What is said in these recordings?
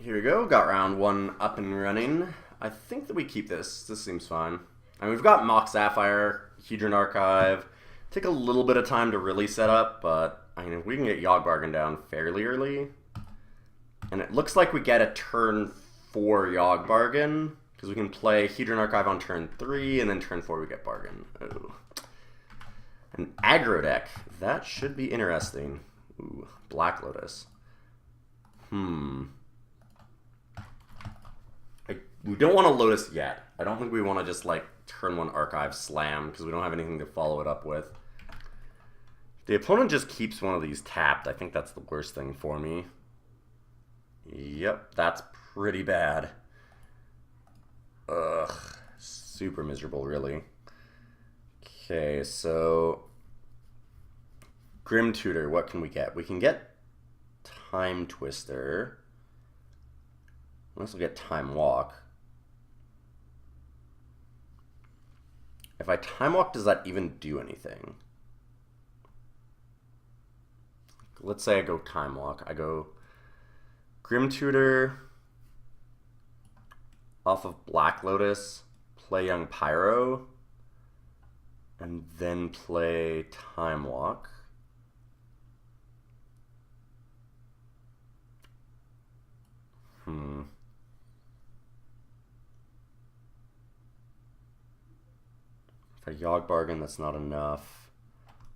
Here we go. Got round one up and running. I think that we keep this. This seems fine. I mean, we've got Mock Sapphire, Hedron Archive. Take a little bit of time to really set up, but I mean, if we can get Yogg Bargain down fairly early. And it looks like we get a turn 4 Yogg Bargain, because we can play Hedron Archive on turn 3, and then turn 4 we get Bargain. Ooh. An aggro deck. That should be interesting. Ooh, Black Lotus. We don't want to Lotus yet. I don't think we want to just, like, turn 1 Archive Slam, because we don't have anything to follow it up with. The opponent just keeps one of these tapped. I think that's the worst thing for me. Yep, that's pretty bad. Ugh, super miserable, really. Okay, so Grim Tutor, what can we get? We can get Time Twister. Unless we get Time Walk. If I Time Walk, does that even do anything? Let's say I go Time Walk. I go Grim Tutor off of Black Lotus, play Young Pyro, and then play Time Walk. If I Yogg Bargain, that's not enough.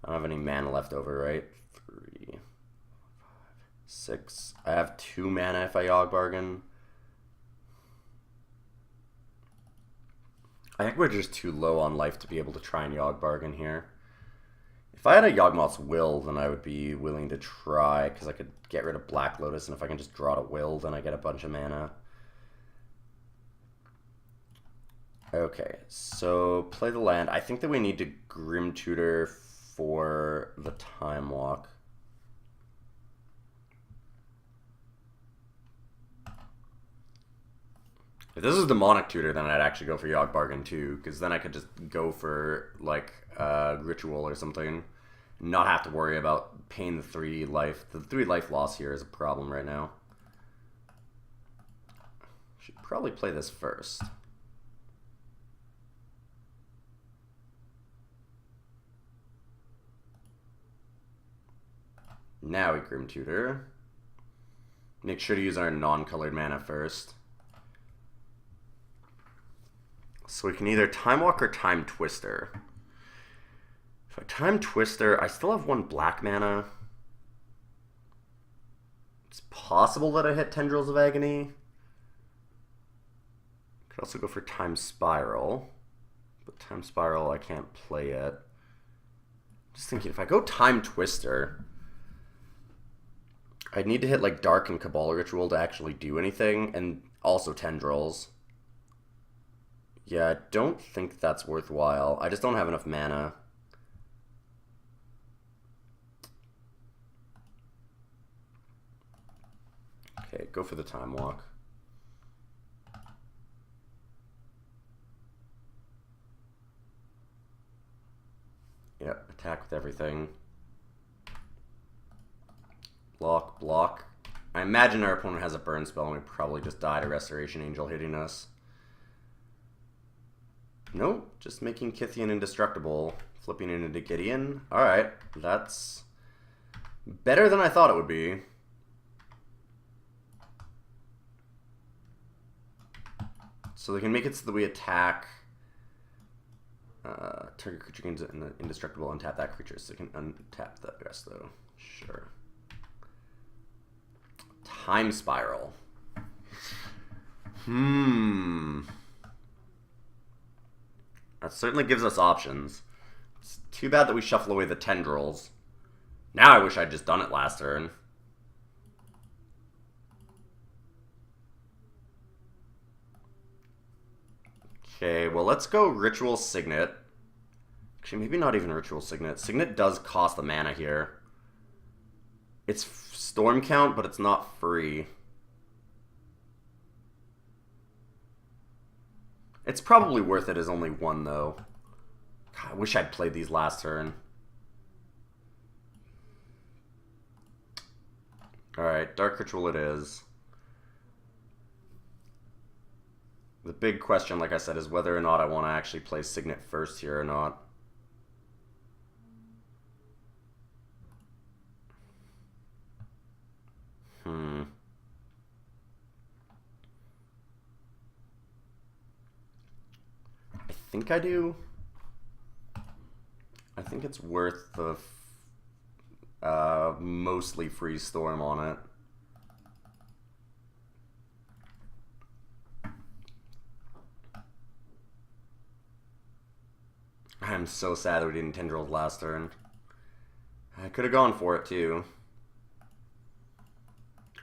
I don't have any mana left over, right? 3, 5, 6. I have 2 mana if I Yogg Bargain. I think we're just too low on life to be able to try and Yogg Bargain here. If I had a Yawgmoth's Will, then I would be willing to try, because I could get rid of Black Lotus, and if I can just draw to Will, then I get a bunch of mana. Okay, so play the land. I think that we need to Grim Tutor for the Time Walk. If this is Demonic Tutor, then I'd actually go for Yogg Bargain too, because then I could just go for, like, Ritual or something. Not have to worry about paying the 3 life. The 3 life loss here is a problem right now. Should probably play this first. Now we Grim Tutor. Make sure to use our non-colored mana first. So we can either Time Walk or Time Twister. If I Time Twister, I still have 1 black mana. It's possible that I hit Tendrils of Agony. Could also go for Time Spiral. But Time Spiral I can't play yet. Just thinking, if I go Time Twister, I'd need to hit like Dark and Cabal Ritual to actually do anything, and also Tendrils. Yeah, I don't think that's worthwhile. I just don't have enough mana. Okay, go for the Time Walk. Yep, attack with everything. Block, block. I imagine our opponent has a burn spell and we probably just die to Restoration Angel hitting us. Nope, just making Kythian indestructible, flipping it into Gideon. Alright, that's better than I thought it would be. So they can make it so that we attack target creature gains indestructible, untap that creature, so they can untap the rest though. Sure. Time Spiral. That certainly gives us options. It's too bad that we shuffle away the Tendrils. Now I wish I'd just done it last turn. Okay, well let's go Ritual Signet. Actually, maybe not even Ritual Signet. Signet does cost the mana here. It's Storm Count, but it's not free. It's probably worth it as only 1, though. God, I wish I'd played these last turn. Alright, Dark Ritual it is. big question, like I said, is whether or not I want to actually play Signet first here or not. I think I do. I think it's worth the mostly Freeze Storm on it. I'm so sad that we didn't Tendrils last turn. I could have gone for it too.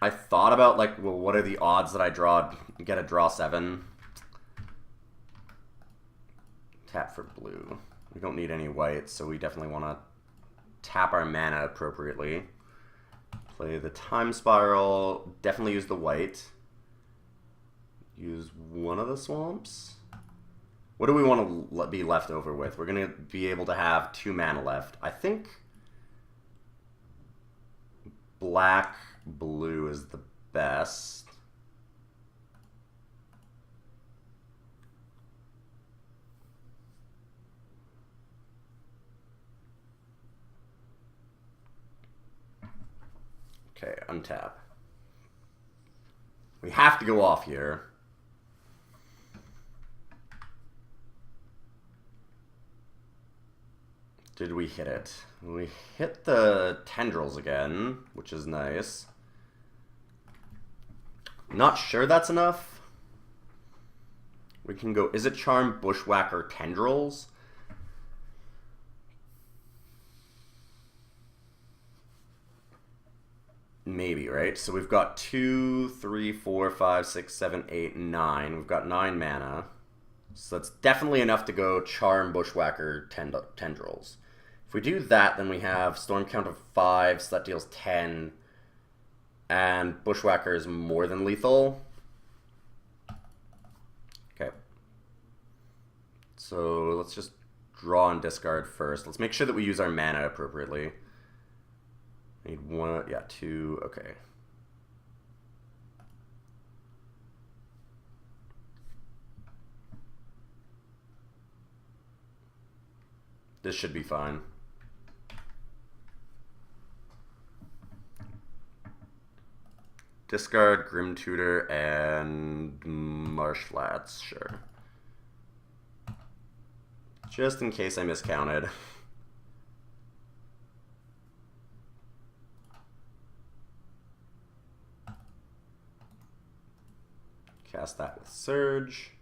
I thought about, like, well, what are the odds that I get a draw 7? Tap for blue. We don't need any whites, so we definitely want to tap our mana appropriately. Play the Time Spiral. Definitely use the white. Use one of the swamps. What do we want to be left over with? We're going to be able to have 2 mana left. I think black, blue is the best. Okay, untap. We have to go off here. Did we hit it? We hit the Tendrils again, which is nice. Not sure that's enough. We can go, is it Charm, Bushwhacker, Tendrils? Maybe, right? So we've got 2, 3, 4, 5, 6, 7, 8, 9. We've got 9 mana. So that's definitely enough to go Charm, Bushwhacker, Tendrils. If we do that, then we have Storm count of 5, so that deals 10. And Bushwhacker is more than lethal. Okay. So let's just draw and discard first. Let's make sure that we use our mana appropriately. Need 1, yeah, 2, okay. This should be fine. Discard, Grim Tutor, and Marsh Flats, sure. Just in case I miscounted. Cast that with Surge.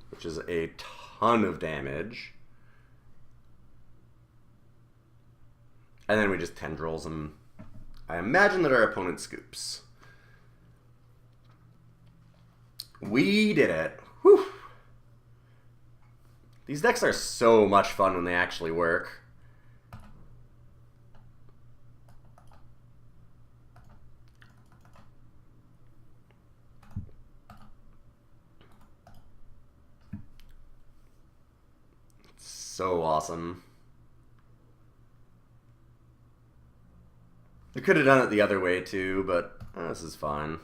Which is a ton of damage. And then we just Tendrils, and I imagine that our opponent scoops. We did it. Whew. These decks are so much fun when they actually work. It's so awesome. We could have done it the other way too, but this is fine.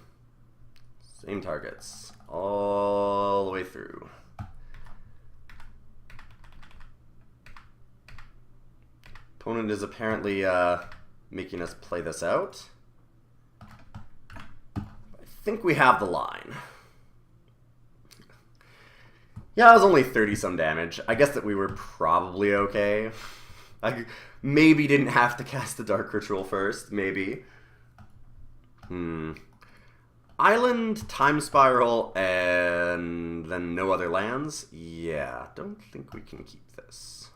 Same targets all the way through. Opponent is apparently making us play this out. I think we have the line. Yeah, it was only 30-some damage. I guess that we were probably okay. I maybe didn't have to cast the Dark Ritual first, maybe. Island, Time Spiral, and then no other lands? Yeah, don't think we can keep this.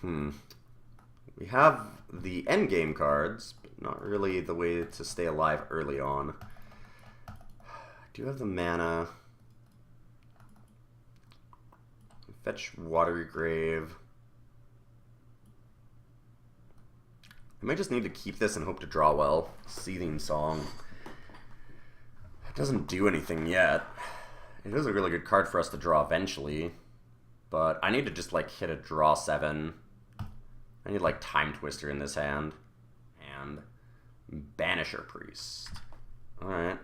We have the endgame cards, but not really the way to stay alive early on. I do have the mana. Fetch Watery Grave. I might just need to keep this and hope to draw well. Seething Song. It doesn't do anything yet. It is a really good card for us to draw eventually. But I need to just like hit a draw 7. I need like Time Twister in this hand. And Banisher Priest. Alright.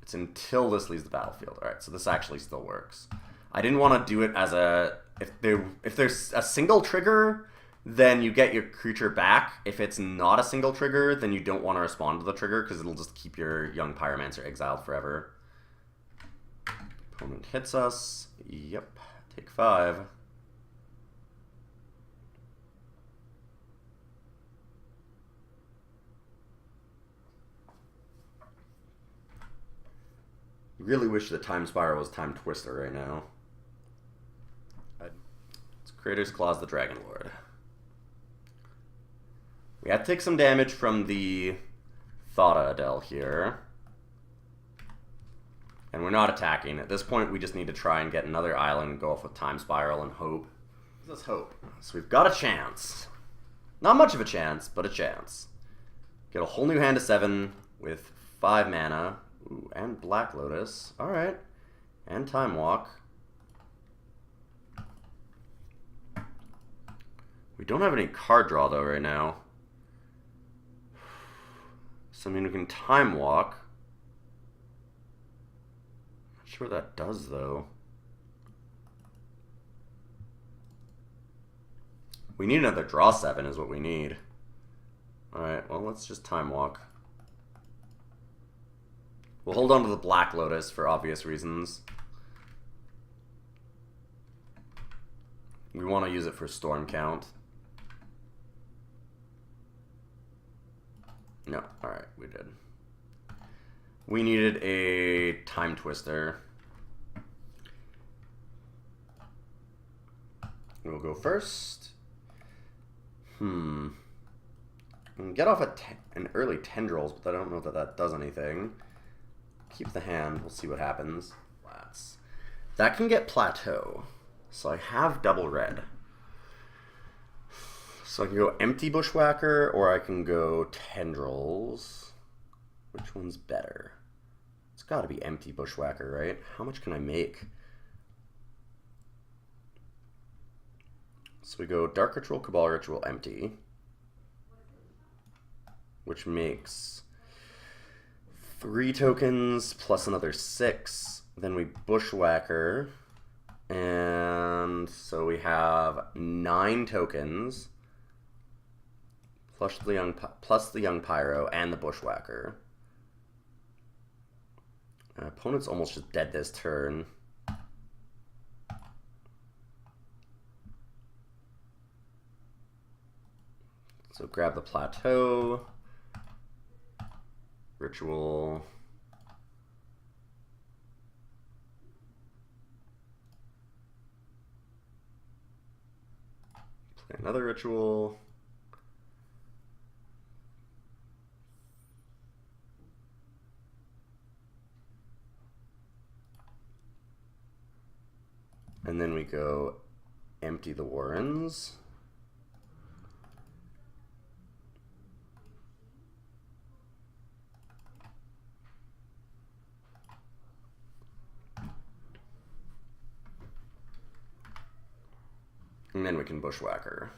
It's until this leaves the battlefield. Alright, so this actually still works. I didn't want to do it as a... If there's a single trigger, then you get your creature back. If it's not a single trigger, then you don't want to respond to the trigger because it'll just keep your young Pyromancer exiled forever. Opponent hits us. Yep. Take 5. Really wish that Time Spiral was Time Twister right now. It's Creator's Claws, the Dragon Lord. We have to take some damage from the Thada Adele here. And we're not attacking. At this point, we just need to try and get another island and go off with Time Spiral and hope. Let's hope. So we've got a chance. Not much of a chance, but a chance. Get a whole new hand of 7 with 5 mana. Ooh, and Black Lotus. Alright. And Time Walk. We don't have any card draw, though, right now. So, I mean, we can Time Walk. Not sure what that does, though. We need another draw 7 is what we need. Alright, well, let's just Time Walk. We'll hold on to the Black Lotus for obvious reasons. We want to use it for Storm Count. No, alright, we did. We needed a Time Twister. We'll go first. I can get off an early Tendrils, but I don't know that that does anything. Keep the hand. We'll see what happens. Flats. That can get Plateau. So I have double red. So I can go Empty Bushwhacker, or I can go Tendrils. Which one's better? It's got to be Empty Bushwhacker, right? How much can I make? So we go Dark Ritual, Cabal Ritual, Empty. Which makes 3 tokens plus another 6. Then we Bushwhacker. And so we have 9 tokens. Plus the young Pyro and the Bushwhacker. Opponent's almost just dead this turn. So grab the Plateau. Ritual. Play another Ritual. And then we go Empty the Warrens. And then we can Bushwhacker.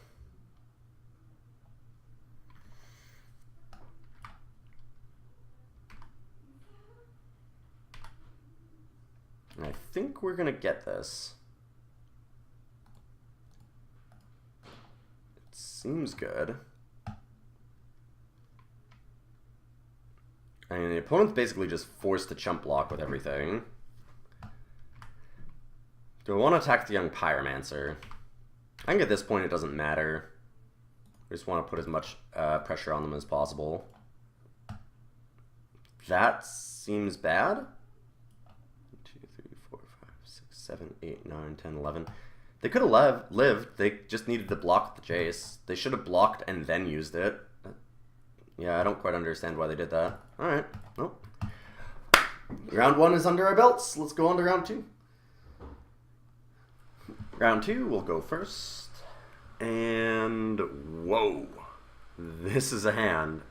And I think we're going to get this. It seems good. I mean, the opponent's basically just forced to chump block with everything. Do I want to attack the young Pyromancer? I think at this point it doesn't matter. We just want to put as much pressure on them as possible. That seems bad. 1, 2, 3, 4, 5, 6, 7, 8, 9, 10, 11. They could have lived. They just needed to block the Jace. They should have blocked and then used it. Yeah, I don't quite understand why they did that. Alright. Well, round 1 is under our belts. Let's go on to round 2. Round 2, we'll go first. And whoa. This is a hand.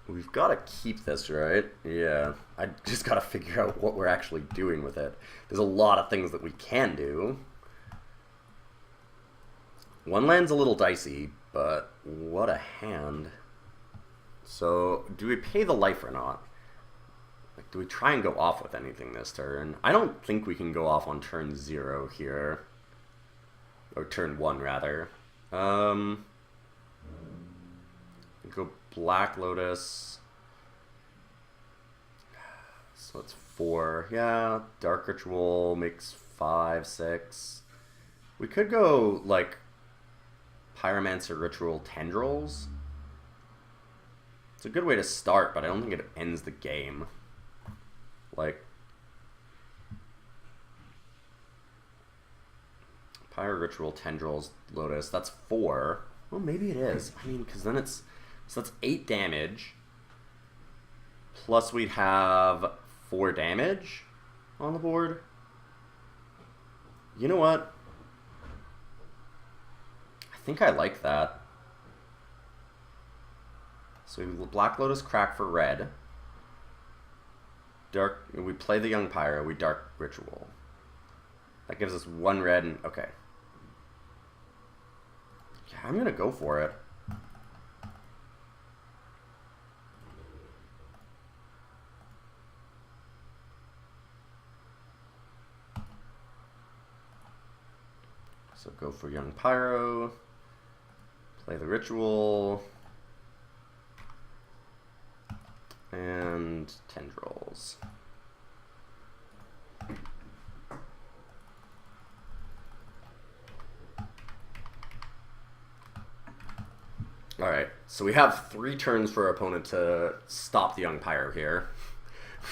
We've got to keep this, right? Yeah. I just got to figure out what we're actually doing with it. There's a lot of things that we can do. One land's a little dicey, but what a hand. So, do we pay the life or not? Like, do we try and go off with anything this turn? I don't think we can go off on turn 0 here. Or turn 1, rather. Go Black Lotus. So it's 4. Yeah, Dark Ritual makes 5, 6. We could go, like, Pyromancer Ritual Tendrils. It's a good way to start, but I don't think it ends the game. Like, Pyro Ritual Tendrils Lotus, that's 4. Well, maybe it is. I mean, because then it's... So that's 8 damage. Plus we'd have 4 damage on the board. You know what? I think I like that. So we Black Lotus Crack for red. We play the Young Pyro, we Dark Ritual. That gives us 1 red and... Okay. Yeah, I'm gonna go for it. So go for Young Pyro. Play the Ritual. And Tendrils. Alright, so we have 3 turns for our opponent to stop the Young Pyro here.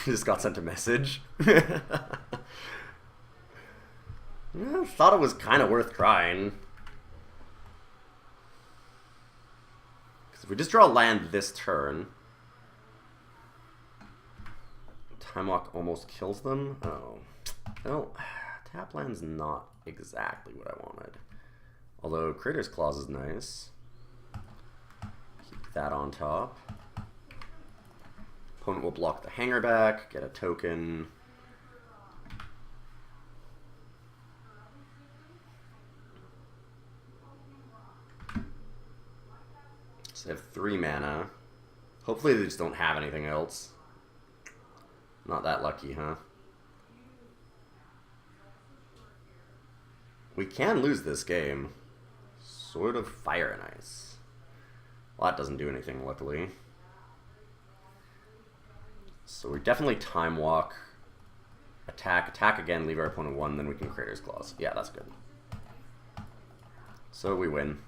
We just got sent a message. Yeah, thought it was kind of worth trying. Because if we just draw land this turn... Time Walk almost kills them? Oh. Well, tap land's not exactly what I wanted. Although Crater's Claws is nice. Keep that on top. Opponent will block the hanger back, get a token. So they have 3 mana. Hopefully they just don't have anything else. Not that lucky, huh? We can lose this game. Sword of Fire and Ice. Well, that doesn't do anything, luckily. So we definitely Time Walk. Attack again, leave our opponent 1, then we can Crater's Claws. Yeah, that's good. So we win.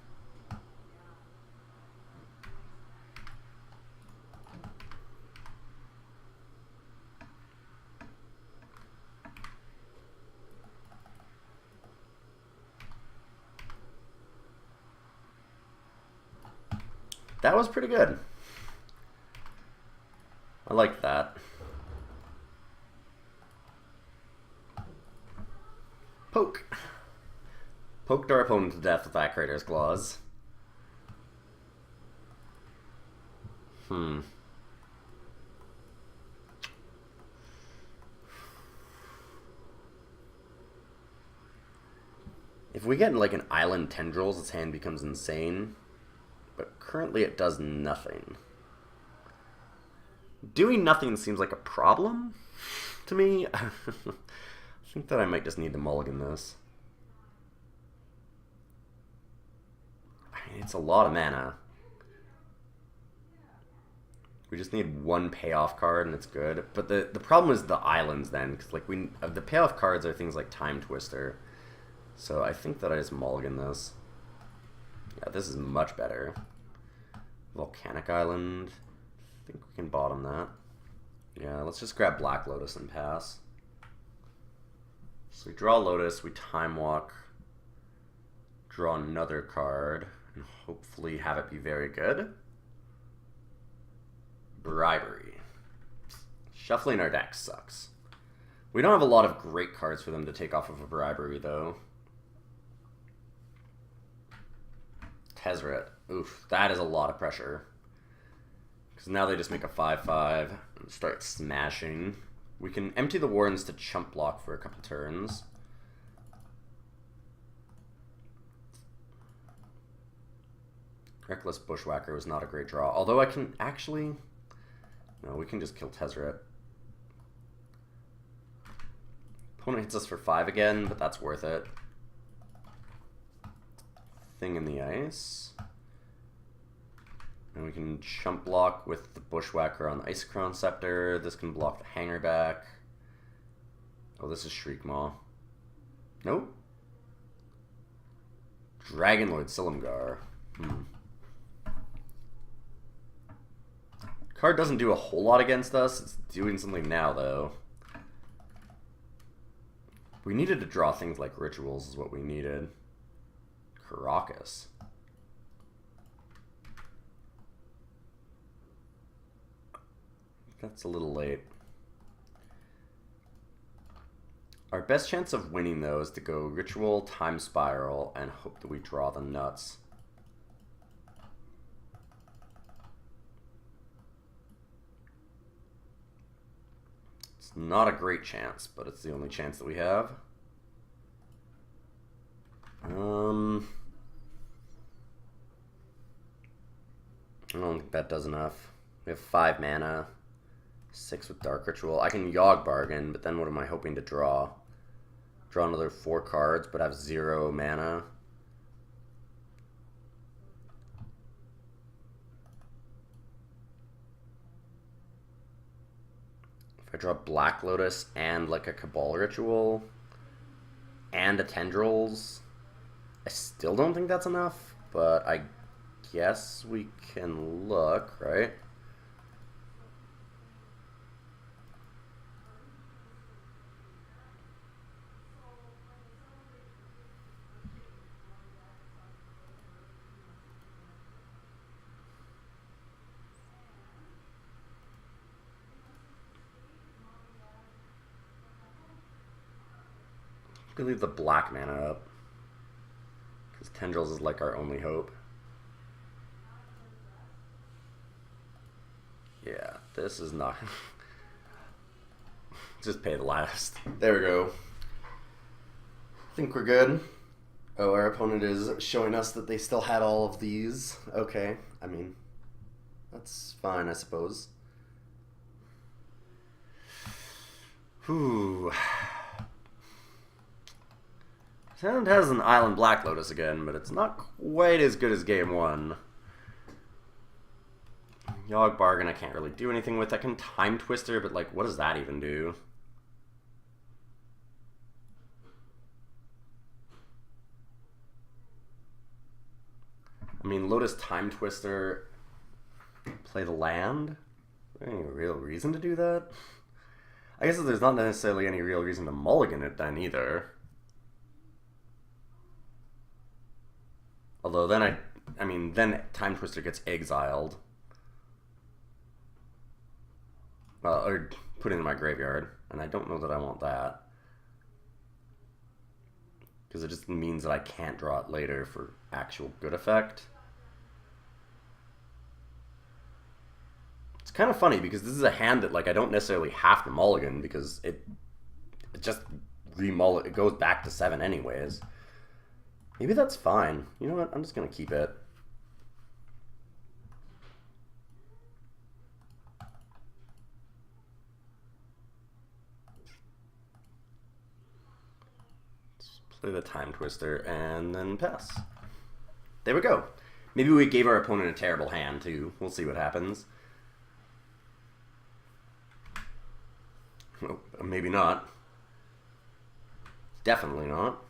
That was pretty good. I like that. Poke. Poked our opponent to death with that Crater's Claws. If we get like an Island Tendrils, its hand becomes insane. But currently it does nothing. Doing nothing seems like a problem to me. I think that I might just need to mulligan this. I mean, it's a lot of mana. We just need 1 payoff card and it's good. But the problem is the islands then, because like the payoff cards are things like Time Twister. So I think that I just mulligan this. Yeah, this is much better. Volcanic Island. I think we can bottom that. Yeah, let's just grab Black Lotus and pass. So we draw Lotus, we Time Walk, draw another card, and hopefully have it be very good. Bribery. Shuffling our deck sucks. We don't have a lot of great cards for them to take off of a Bribery, though. Tezzeret. Oof, that is a lot of pressure. Because now they just make a 5/5 and start smashing. We can empty the Warrens to chump block for a couple turns. Reckless Bushwhacker was not a great draw. Although I can actually... No, we can just kill Tezzeret. Opponent hits us for 5 again, but that's worth it. Thing in the ice. And we can chump block with the Bushwhacker on the Isochron Scepter. This can block the Hanger back. Oh, this is Shriekmaw. Nope. Dragonlord Silumgar. Card doesn't do a whole lot against us. It's doing something now, though. We needed to draw things like Rituals is what we needed. Caracas. That's a little late. Our best chance of winning, though, is to go Ritual, Time Spiral, and hope that we draw the nuts. It's not a great chance, but it's the only chance that we have. I don't think that does enough. We have 5 mana. 6 with Dark Ritual. I can Yogg Bargain, but then what am I hoping to draw? Draw another 4 cards, but have 0 mana. If I draw Black Lotus and like a Cabal Ritual and a Tendrils, I still don't think that's enough, but I guess we can look, right? We leave the black mana up because Tendrils is like our only hope. Yeah, this is not. Just pay the last. There we go. I think we're good. Oh, our opponent is showing us that they still had all of these. Okay, I mean, that's fine, I suppose. Whew. Sound has an Island Black Lotus again, but it's not quite as good as game 1. Yogg Bargain I can't really do anything with. I can Time Twister, but like, what does that even do? I mean, Lotus Time Twister, play the land? Is there any real reason to do that? I guess there's not necessarily any real reason to mulligan it then either. Although then I mean, then Time Twister gets exiled. Or put in my graveyard, and I don't know that I want that. Because it just means that I can't draw it later for actual good effect. It's kind of funny, because this is a hand that, like, I don't necessarily have to mulligan, because it just it goes back to 7 anyways. Maybe that's fine. You know what? I'm just going to keep it. Let's play the Time Twister and then pass. There we go. Maybe we gave our opponent a terrible hand, too. We'll see what happens. Oh, maybe not. Definitely not.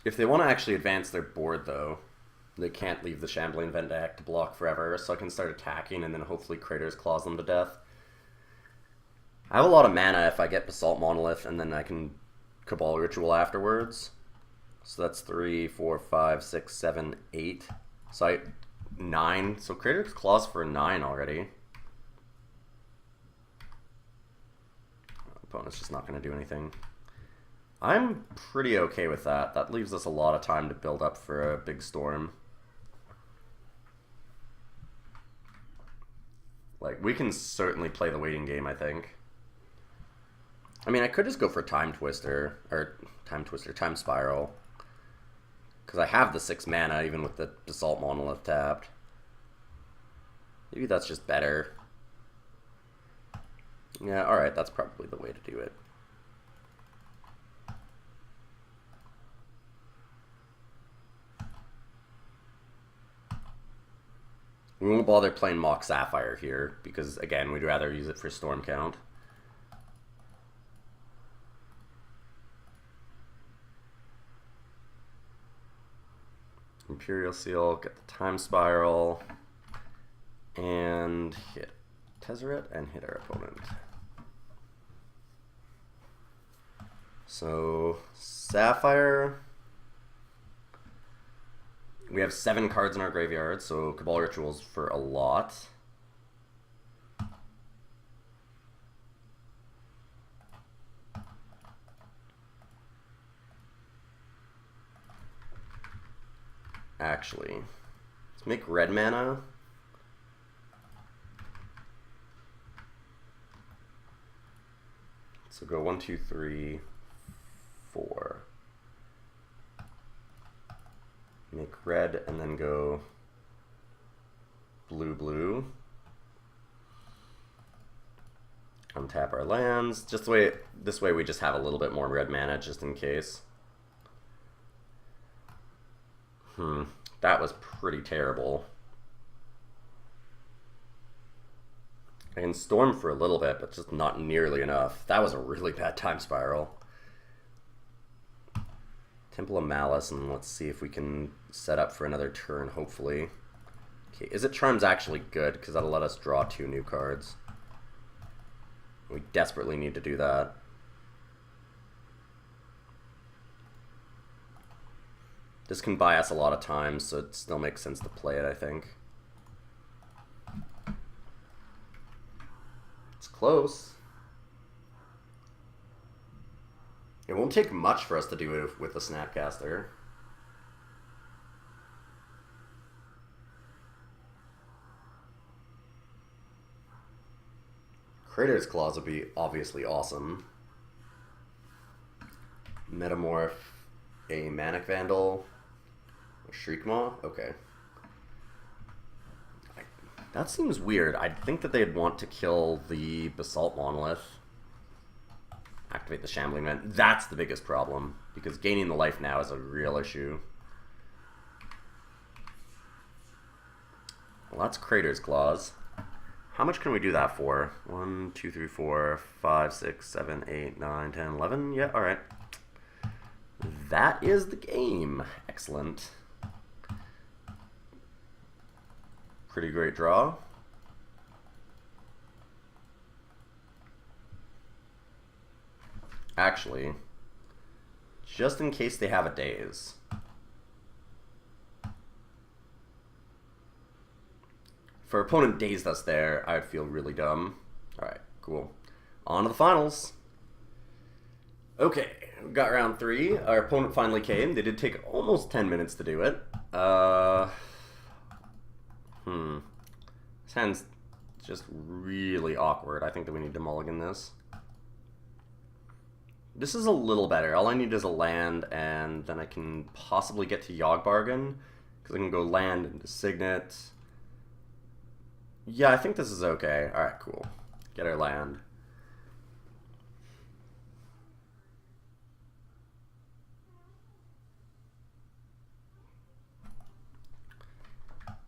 If they want to actually advance their board, though, they can't leave the Shambling Vendak to block forever, so I can start attacking and then hopefully Crater's Claws them to death. I have a lot of mana if I get Basalt Monolith, and then I can Cabal Ritual afterwards. So that's 3, 4, 5, 6, 7, 8. So 9. So Crater's Claws for 9 already. Opponent's just not going to do anything. I'm pretty okay with that. That leaves us a lot of time to build up for a big storm. Like, we can certainly play the waiting game, I think. I mean, I could just go for Time Twister, or Time Spiral. Because I have the 6 mana even with the Basalt Monolith tapped. Maybe that's just better. Yeah, alright, that's probably the way to do it. We won't bother playing Mock Sapphire here, because, again, we'd rather use it for Storm Count. Imperial Seal, get the Time Spiral, and hit Tezzeret and hit our opponent. So, Sapphire. We have 7 cards in our graveyard, so Cabal Rituals for a lot. Actually, let's make red mana. So go 1, 2, 3, 4. Make red and then go blue, blue. Untap our lands. Just this way we just have a little bit more red mana just in case. That was pretty terrible. I can storm for a little bit, but just not nearly enough. That was a really bad Time Spiral. Temple of Malice, and let's see if we can set up for another turn, hopefully. Okay, Is It Charm's actually good, because that'll let us draw 2 new cards. We desperately need to do that. This can buy us a lot of time, so it still makes sense to play it, I think. It's close. It won't take much for us to do it with the Snapcaster. Crater's Claws would be obviously awesome. Metamorph a Manic Vandal. A Shriekmaw? Okay. That seems weird. I'd think that they'd want to kill the Basalt Monolith. Activate the Shambling Man. That's the biggest problem, because gaining the life now is a real issue. Well, that's Crater's Claws. How much can we do that for? 1, 2, 3, 4, 5, 6, 7, 8, 9, 10, 11? Yeah, alright. That is the game. Excellent. Pretty great draw. Actually, just in case they have a daze. If our opponent dazed us there, I would feel really dumb. Alright, cool. On to the finals. Okay, we got round 3. Our opponent finally came. They did take almost 10 minutes to do it. This hand's just really awkward. I think that we need to mulligan this. This is a little better. All I need is a land, and then I can possibly get to Yogg Bargain, because I can go land into Signet. Yeah, I think this is okay. Alright, cool. Get our land.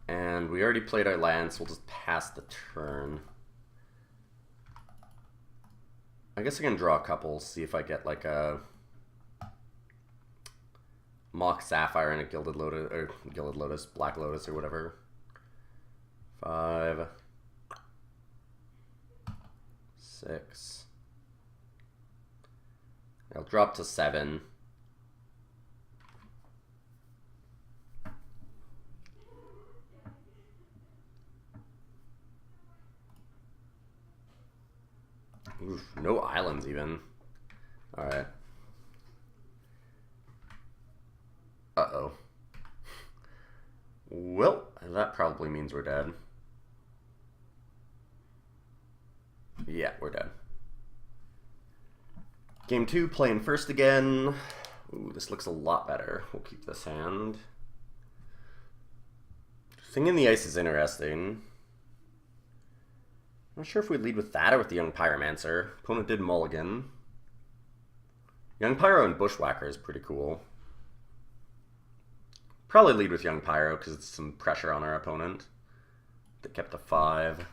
And we already played our land, so we'll just pass the turn. I guess I can draw a couple, see if I get like a Mock Sapphire and a Gilded Lotus, Black Lotus or whatever. 5, 6. I'll drop to 7. Oof, no islands even. Alright. Uh-oh. Well, that probably means we're dead. Yeah, we're dead. Game 2, playing first again. Ooh, this looks a lot better. We'll keep this hand. Thing in the Ice is interesting. Not sure if we lead with that or with the Young Pyromancer. Opponent did mulligan. Young Pyro and Bushwhacker is pretty cool. Probably lead with Young Pyro because it's some pressure on our opponent. They kept a 5.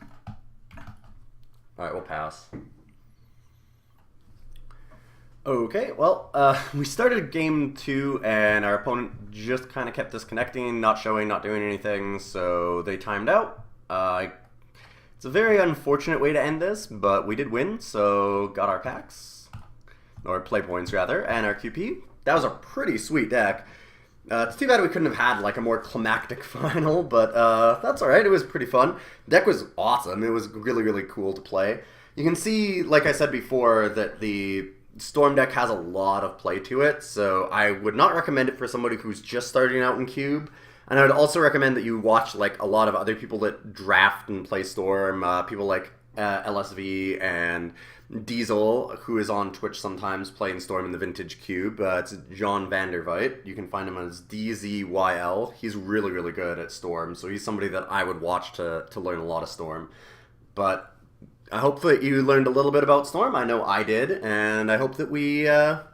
Alright, we'll pass. Okay, well, we started game 2 and our opponent just kind of kept disconnecting, not showing, not doing anything, so they timed out. It's a very unfortunate way to end this, but we did win, so got our packs, or play points rather, and our QP. That was a pretty sweet deck. It's too bad we couldn't have had like a more climactic final, but that's alright, it was pretty fun. The deck was awesome, it was really, really cool to play. You can see, like I said before, that the Storm deck has a lot of play to it, so I would not recommend it for somebody who's just starting out in Cube. And I would also recommend that you watch like a lot of other people that draft and play Storm, people like LSV and Diesel, who is on Twitch sometimes playing Storm in the Vintage Cube. It's John Vanderveit. You can find him as DZYL. He's really, really good at Storm, so he's somebody that I would watch to learn a lot of Storm. But I hope that you learned a little bit about Storm. I know I did, and I hope that we have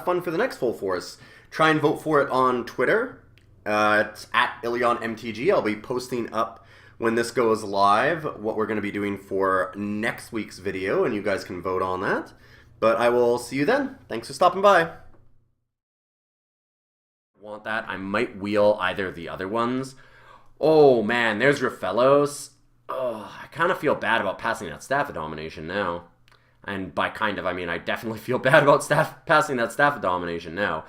fun for the next Full Force. Try and vote for it on Twitter. It's at Ilyon MTG. I'll be posting up when this goes live what we're going to be doing for next week's video, and you guys can vote on that. But I will see you then. Thanks for stopping by. Want that? I might wheel either of the other ones. Oh man, there's Rafellos. Oh, I kind of feel bad about passing that Staff of Domination now. And by kind of, I mean I definitely feel bad about passing that Staff of Domination now.